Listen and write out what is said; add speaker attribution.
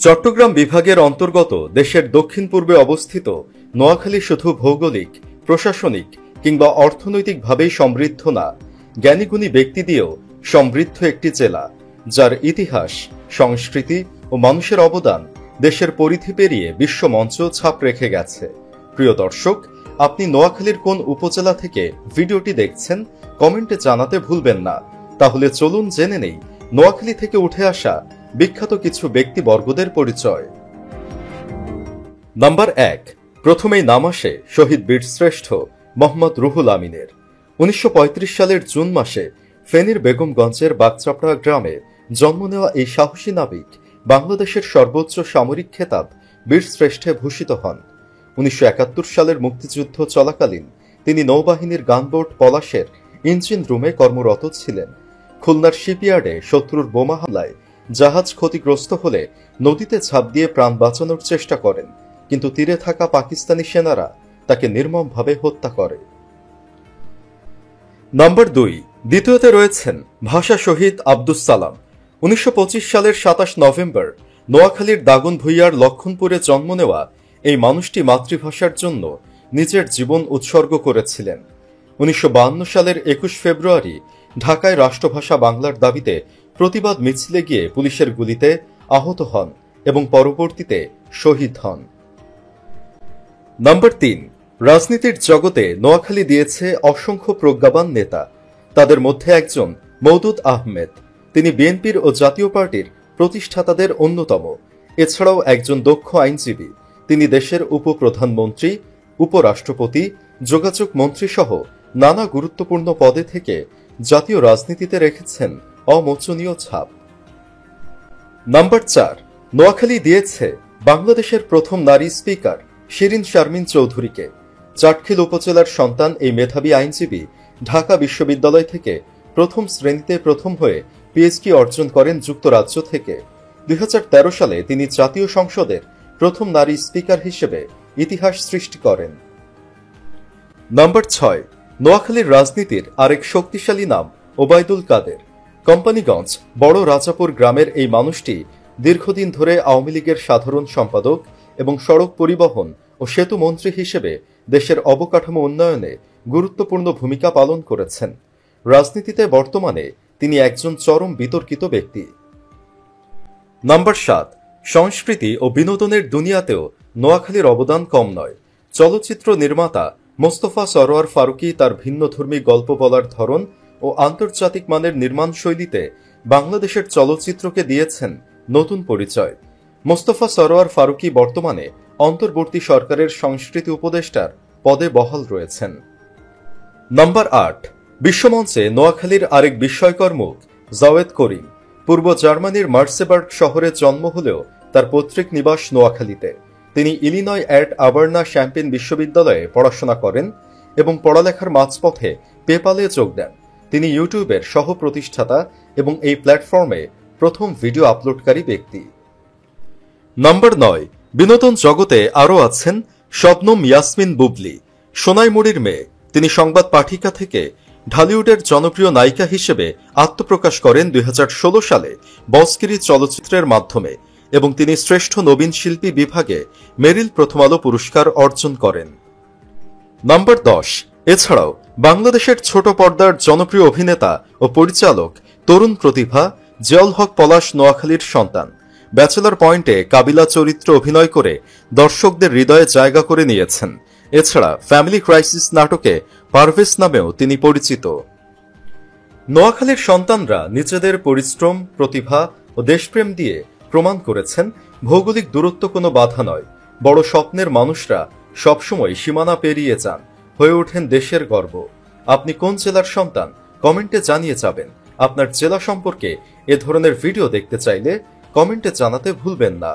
Speaker 1: চট্টগ্রাম বিভাগের অন্তর্গত দেশের দক্ষিণ পূর্বে অবস্থিত নোয়াখালী শুধু ভৌগোলিক, প্রশাসনিক কিংবা অর্থনৈতিকভাবেই সমৃদ্ধ না, জ্ঞানীগুণী ব্যক্তি দিয়েও সমৃদ্ধ একটি জেলা, যার ইতিহাস, সংস্কৃতি ও মানুষের অবদান দেশের পরিধি পেরিয়ে বিশ্বমঞ্চ ছাপ রেখে গেছে। প্রিয় দর্শক, আপনি নোয়াখালীর কোন উপজেলা থেকে ভিডিওটি দেখছেন কমেন্টে জানাতে ভুলবেন না। তাহলে চলুন জেনে নেই নোয়াখালী থেকে উঠে আসা বিখ্যাত কিছু ব্যক্তিবর্গদের পরিচয়। নাম্বার 1, প্রথমেই নাম আসে শহীদ বীরশ্রেষ্ঠ মোহাম্মদ রুহুল আমিনের। 1935 সালের জুন মাসে ফেনীর বেগমগঞ্জের বাগচাপড়া গ্রামে জন্ম নেওয়া এই সাহসী নাবিক বাংলাদেশের সর্বোচ্চ সামরিক খেতাব বীরশ্রেষ্ঠে ভূষিত হন। 1971 সালের মুক্তিযুদ্ধ চলাকালীন তিনি নৌবাহিনীর গানবোট পলাশের ইঞ্জিন রুমে কর্মরত ছিলেন। খুলনার শিপইয়ার্ডে শত্রুর বোমা হামলায় জাহাজ ক্ষতিগ্রস্ত হলে নদীতে ঝাঁপ দিয়ে প্রাণ বাঁচানোর চেষ্টা করেন, কিন্তু তীরে থাকা পাকিস্তানি সেনারা তাকে নির্মমভাবে হত্যা করে। নাম্বার 2, দ্বিতীয়তে রয়েছেন ভাষা শহীদ আব্দুস সালাম। 1925 সালের 27 নভেম্বর নোয়াখালীর দাগনভূঞার লক্ষণপুরে জন্ম নেওয়া এই মানুষটি মাতৃভাষার জন্য নিজের জীবন উৎসর্গ করেছিলেন। 1952 সালের 21 ফেব্রুয়ারি ঢাকায় রাষ্ট্রভাষা বাংলার দাবিতে প্রতিবাদ মিছিলে গিয়ে পুলিশের গুলিতে আহত হন এবং পরবর্তীতে শহীদ হন। নাম্বার 3, রাজনীতির জগতে নোয়াখালী দিয়েছে অসংখ্য প্রজ্ঞাবান নেতা। তাদের মধ্যে একজন মওদুদ আহমেদ। তিনি বিএনপির ও জাতীয় পার্টির প্রতিষ্ঠাতাদের অন্যতম। এছাড়াও একজন দক্ষ আইনজীবী। তিনি দেশের উপপ্রধানমন্ত্রী, উপরাষ্ট্রপতি, যোগাযোগ মন্ত্রী সহ নানা গুরুত্বপূর্ণ পদে থেকে জাতীয় রাজনীতিতে রেখেছেন অমোচনীয় ছাপ। নাম্বার 4, নোয়াখালী দিয়েছে বাংলাদেশের প্রথম নারী স্পিকার শিরিন শারমিন চৌধুরীকে। চাটখিল উপজেলার সন্তান এই মেধাবী আইনজীবী ঢাকা বিশ্ববিদ্যালয় থেকে প্রথম শ্রেণীতে প্রথম হয়ে পিএইচডি অর্জন করেন যুক্তরাজ্য থেকে। 2013 সালে তিনি জাতীয় সংসদের প্রথম নারী স্পিকার হিসেবে ইতিহাস সৃষ্টি করেন। নাম্বার 6, নোয়াখালীর রাজনীতির আরেক শক্তিশালী নাম ওবায়দুল কাদের। কোম্পানিগঞ্জ বড় রাজাপুর গ্রামের এই মানুষটি দীর্ঘদিন ধরে আওয়ামী লীগের সাধারণ সম্পাদক এবং সড়ক পরিবহন ও সেতু মন্ত্রী হিসেবে দেশের অবকাঠামো উন্নয়নে গুরুত্বপূর্ণ ভূমিকা পালন করেছেন। রাজনীতিতে বর্তমানে তিনি একজন চরম বিতর্কিত ব্যক্তি। নাম্বার 7, সংস্কৃতি ও বিনোদনের দুনিয়াতেও নোয়াখালীর অবদান কম নয়। চলচ্চিত্র নির্মাতা মোস্তফা সরোয়ার ফারুকী তার ভিন্নধর্মী গল্প বলার ধরন ও আন্তর্জাতিক মানের নির্মাণ শৈলীতে বাংলাদেশের চলচ্চিত্রকে দিয়েছেন নতুন পরিচয়। মোস্তফা সরোয়ার ফারুকী বর্তমানে অন্তর্বর্তী সরকারের সংস্কৃতি উপদেষ্টার পদে বহাল রয়েছেন। নাম্বার 8, বিশ্বমঞ্চে নোয়াখালীর আরেক বিস্ময়কর মুখ জাওয়েদ করিম। পূর্ব জার্মানির মার্সেবার্গ শহরে জন্ম হলেও তার পৈতৃক নিবাস নোয়াখালীতে। তিনি ইলিনয় অ্যাট আবার্না শ্যাম্পেন বিশ্ববিদ্যালয়ে পড়াশোনা করেন এবং পড়ালেখার মাঝপথে পেপালে যোগ দেন। তিনি ইউটিউবের সহ প্রতিষ্ঠাতা এবং এই প্ল্যাটফর্মে প্রথম ভিডিও আপলোডকারী ব্যক্তি। নাম্বার 9, বিনোদন জগতে আরও আছেন শবনম ইয়াসমিন বুবলি। সোনাইমুড়ির মেয়ে। তিনি সংবাদ পাঠিকা থেকে ঢালিউডের জনপ্রিয় নায়িকা হিসেবে আত্মপ্রকাশ করেন 2016 সালে বসকিরি চলচ্চিত্রের মাধ্যমে এবং তিনি শ্রেষ্ঠ নবীন শিল্পী বিভাগে মেরিল প্রথম আলো পুরস্কার অর্জন করেন। নাম্বার 10, এছাড়াও বাংলাদেশের ছোট পর্দার জনপ্রিয় অভিনেতা ও পরিচালক তরুণ প্রতিভা জিয়াউল হক পলাশ নোয়াখালীর সন্তান। ব্যাচেলর পয়েন্টে কাবিলা চরিত্রে অভিনয় করে দর্শকদের হৃদয়ে জায়গা করে নিয়েছেন। এছাড়া ফ্যামিলি ক্রাইসিস নাটকে পারভেজ নামেও তিনি পরিচিত। নোয়াখালীর সন্তানরা নিজেদের পরিশ্রম, প্রতিভা ও দেশপ্রেম দিয়ে প্রমাণ করেছেন ভৌগোলিক দূরত্ব কোনো বাধা নয়। বড় স্বপ্নের মানুষরা সবসময় সীমানা পেরিয়ে যান, হয়ে ওঠেন দেশের গর্ব। আপনি কোন জেলার সন্তান কমেন্টে জানিয়ে যাবেন। আপনার জেলা সম্পর্কে এ ধরনের ভিডিও দেখতে চাইলে কমেন্টে জানাতে ভুলবেন না।